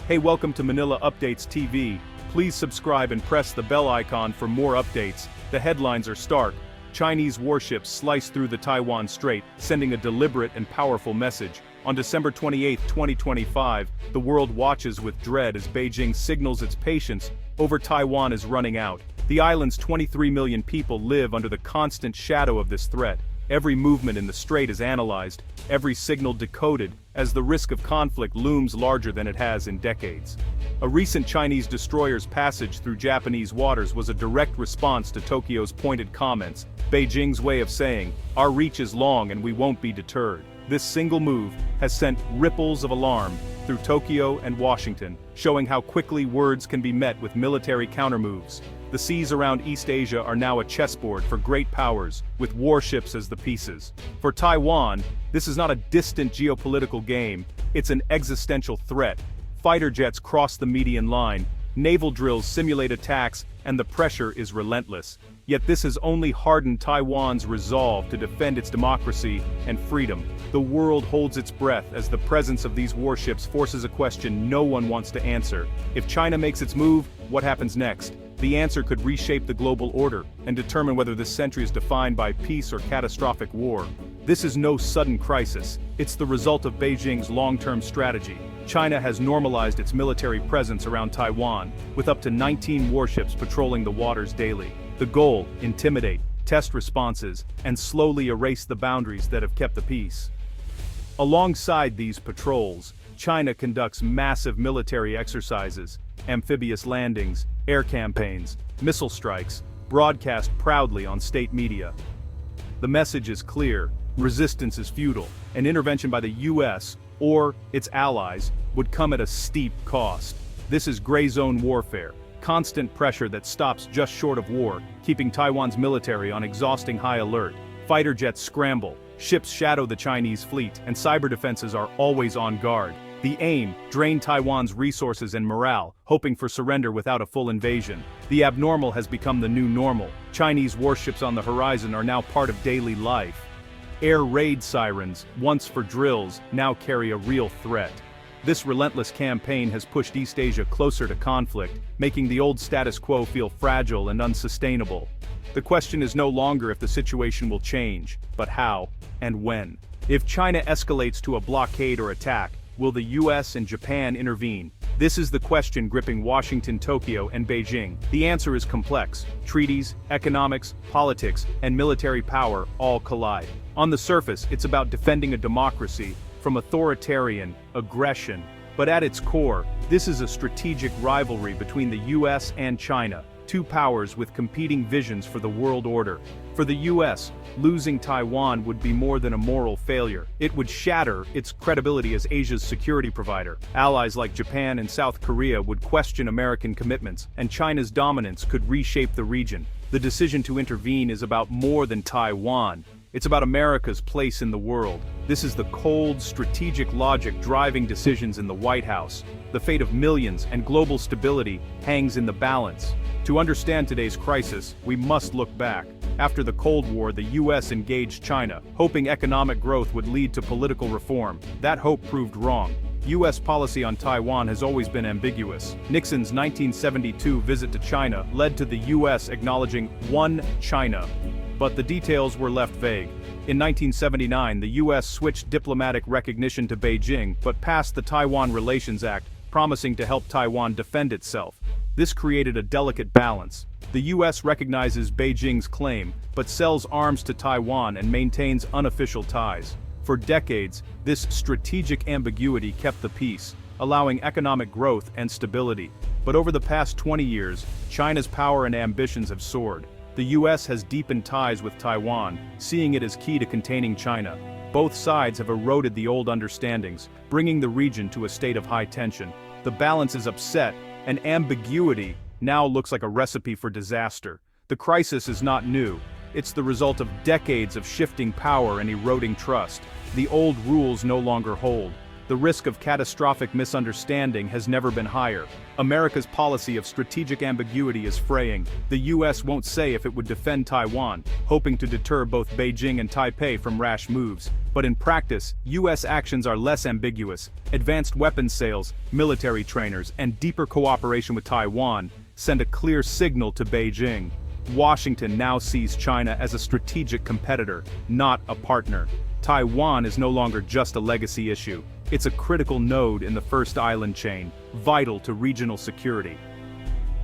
Hey, welcome to Manila Updates TV. Please subscribe and press the bell icon for more updates. The headlines are stark. Chinese warships slice through the Taiwan Strait, sending a deliberate and powerful message. On December 28, 2025, the world watches with dread as Beijing signals its patience over Taiwan is running out. The island's 23 million people live under the constant shadow of this threat. Every movement in the strait is analyzed, every signal decoded, as the risk of conflict looms larger than it has in decades. A recent Chinese destroyer's passage through Japanese waters was a direct response to Tokyo's pointed comments, Beijing's way of saying, "Our reach is long and we won't be deterred." This single move has sent ripples of alarm through Tokyo and Washington, showing how quickly words can be met with military countermoves. The seas around East Asia are now a chessboard for great powers, with warships as the pieces. For Taiwan, this is not a distant geopolitical game, it's an existential threat. Fighter jets cross the median line, naval drills simulate attacks, and the pressure is relentless. Yet this has only hardened Taiwan's resolve to defend its democracy and freedom. The world holds its breath as the presence of these warships forces a question no one wants to answer. If China makes its move, what happens next? The answer could reshape the global order and determine whether this century is defined by peace or catastrophic war. This is no sudden crisis, it's the result of Beijing's long-term strategy. China has normalized its military presence around Taiwan, with up to 19 warships patrolling the waters daily. The goal: intimidate, test responses, and slowly erase the boundaries that have kept the peace. Alongside these patrols, China conducts massive military exercises, amphibious landings, air campaigns, missile strikes, broadcast proudly on state media. The message is clear: resistance is futile, and intervention by the US, or its allies, would come at a steep cost. This is gray zone warfare, constant pressure that stops just short of war, keeping Taiwan's military on exhausting high alert. Fighter jets scramble, ships shadow the Chinese fleet, and cyber defenses are always on guard. The aim: drain Taiwan's resources and morale, hoping for surrender without a full invasion. The abnormal has become the new normal. Chinese warships on the horizon are now part of daily life. Air raid sirens, once for drills, now carry a real threat. This relentless campaign has pushed East Asia closer to conflict, making the old status quo feel fragile and unsustainable. The question is no longer if the situation will change, but how and when. If China escalates to a blockade or attack, will the US and Japan intervene? This is the question gripping Washington, Tokyo, and Beijing. The answer is complex. Treaties, economics, politics, and military power all collide. On the surface, it's about defending a democracy from authoritarian aggression. But at its core, this is a strategic rivalry between the US and China, two powers with competing visions for the world order. For the US, losing Taiwan would be more than a moral failure. It would shatter its credibility as Asia's security provider. Allies like Japan and South Korea would question American commitments, and China's dominance could reshape the region. The decision to intervene is about more than Taiwan. It's about America's place in the world. This is the cold, strategic logic driving decisions in the White House. The fate of millions and global stability hangs in the balance. To understand today's crisis, we must look back. After the Cold War, the US engaged China, hoping economic growth would lead to political reform. That hope proved wrong. US policy on Taiwan has always been ambiguous. Nixon's 1972 visit to China led to the US acknowledging one China, but the details were left vague. In 1979, the US switched diplomatic recognition to Beijing, but passed the Taiwan Relations Act, promising to help Taiwan defend itself. This created a delicate balance. The US recognizes Beijing's claim, but sells arms to Taiwan and maintains unofficial ties. For decades, this strategic ambiguity kept the peace, allowing economic growth and stability. But over the past 20 years, China's power and ambitions have soared. The US has deepened ties with Taiwan, seeing it as key to containing China. Both sides have eroded the old understandings, bringing the region to a state of high tension. The balance is upset, and ambiguity now looks like a recipe for disaster. The crisis is not new. It's the result of decades of shifting power and eroding trust. The old rules no longer hold. The risk of catastrophic misunderstanding has never been higher. America's policy of strategic ambiguity is fraying. The US won't say if it would defend Taiwan, hoping to deter both Beijing and Taipei from rash moves. But in practice, US actions are less ambiguous. Advanced weapons sales, military trainers, and deeper cooperation with Taiwan send a clear signal to Beijing. Washington now sees China as a strategic competitor, not a partner. Taiwan is no longer just a legacy issue. It's a critical node in the first island chain, vital to regional security.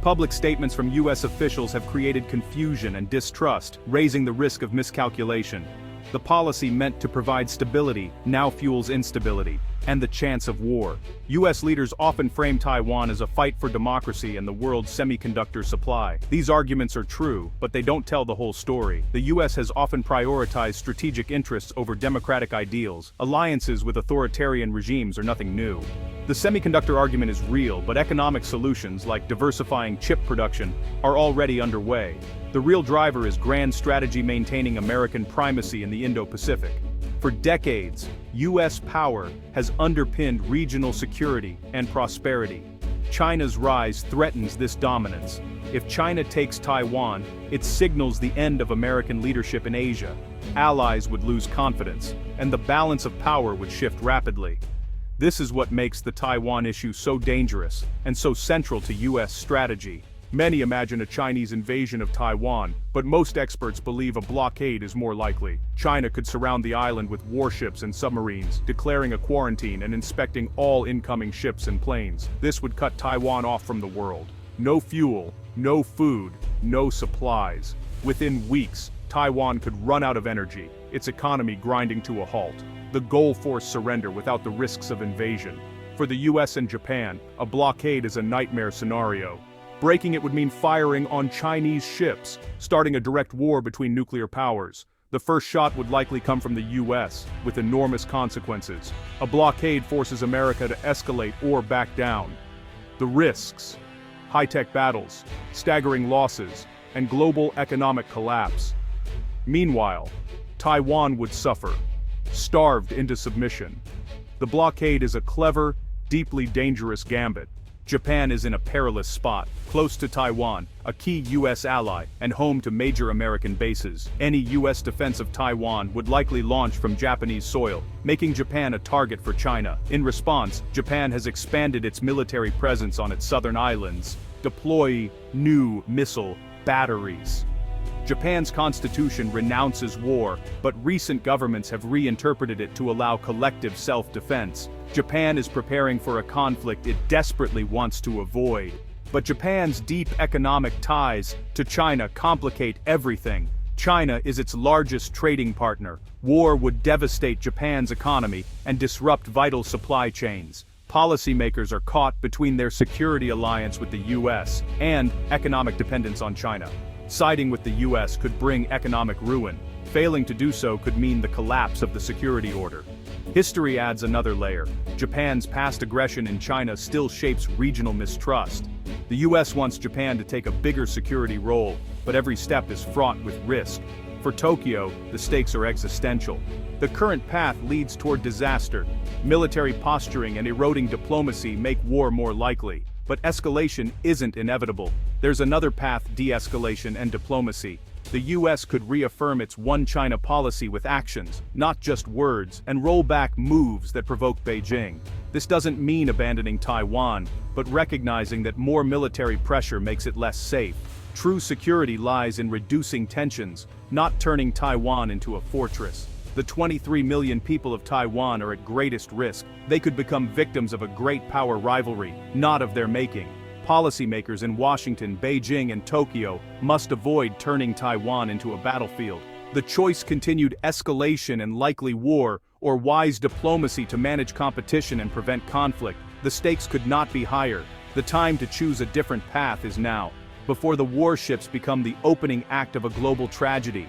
Public statements from US officials have created confusion and distrust, raising the risk of miscalculation. The policy meant to provide stability now fuels instability, and the chance of war. US leaders often frame Taiwan as a fight for democracy and the world's semiconductor supply. These arguments are true, but they don't tell the whole story. The US has often prioritized strategic interests over democratic ideals. Alliances with authoritarian regimes are nothing new. The semiconductor argument is real, but economic solutions like diversifying chip production are already underway. The real driver is grand strategy maintaining American primacy in the Indo-Pacific. For decades, US power has underpinned regional security and prosperity. China's rise threatens this dominance. If China takes Taiwan, it signals the end of American leadership in Asia. Allies would lose confidence, and the balance of power would shift rapidly. This is what makes the Taiwan issue so dangerous and so central to US strategy. Many imagine a Chinese invasion of Taiwan, but most experts believe a blockade is more likely. China could surround the island with warships and submarines, declaring a quarantine and inspecting all incoming ships and planes. This would cut Taiwan off from the world. No fuel, no food, no supplies. Within weeks, Taiwan could run out of energy, its economy grinding to a halt. The goal force surrender without the risks of invasion. For the US and Japan, a blockade is a nightmare scenario. Breaking it would mean firing on Chinese ships, starting a direct war between nuclear powers. The first shot would likely come from the US, with enormous consequences. A blockade forces America to escalate or back down. The risks: high-tech battles, staggering losses, and global economic collapse. Meanwhile, Taiwan would suffer, starved into submission. The blockade is a clever, deeply dangerous gambit. Japan is in a perilous spot, close to Taiwan, a key US ally, and home to major American bases. Any US defense of Taiwan would likely launch from Japanese soil, making Japan a target for China. In response, Japan has expanded its military presence on its southern islands, deploying new missile batteries. Japan's constitution renounces war, but recent governments have reinterpreted it to allow collective self-defense. Japan is preparing for a conflict it desperately wants to avoid. But Japan's deep economic ties to China complicate everything. China is its largest trading partner. War would devastate Japan's economy and disrupt vital supply chains. Policymakers are caught between their security alliance with the US and economic dependence on China. Siding with the US could bring economic ruin. Failing to do so could mean the collapse of the security order. History adds another layer. Japan's past aggression in China still shapes regional mistrust. The US wants Japan to take a bigger security role, but every step is fraught with risk. For Tokyo, the stakes are existential. The current path leads toward disaster. Military posturing and eroding diplomacy make war more likely. But escalation isn't inevitable. There's another path: de-escalation and diplomacy. The US could reaffirm its one China policy with actions, not just words, and roll back moves that provoke Beijing. This doesn't mean abandoning Taiwan, but recognizing that more military pressure makes it less safe. True security lies in reducing tensions, not turning Taiwan into a fortress. The 23 million people of Taiwan are at greatest risk. They could become victims of a great power rivalry, not of their making. Policymakers in Washington, Beijing, and Tokyo must avoid turning Taiwan into a battlefield. The choice: continued escalation and likely war, or wise diplomacy to manage competition and prevent conflict. The stakes could not be higher. The time to choose a different path is now, before the warships become the opening act of a global tragedy.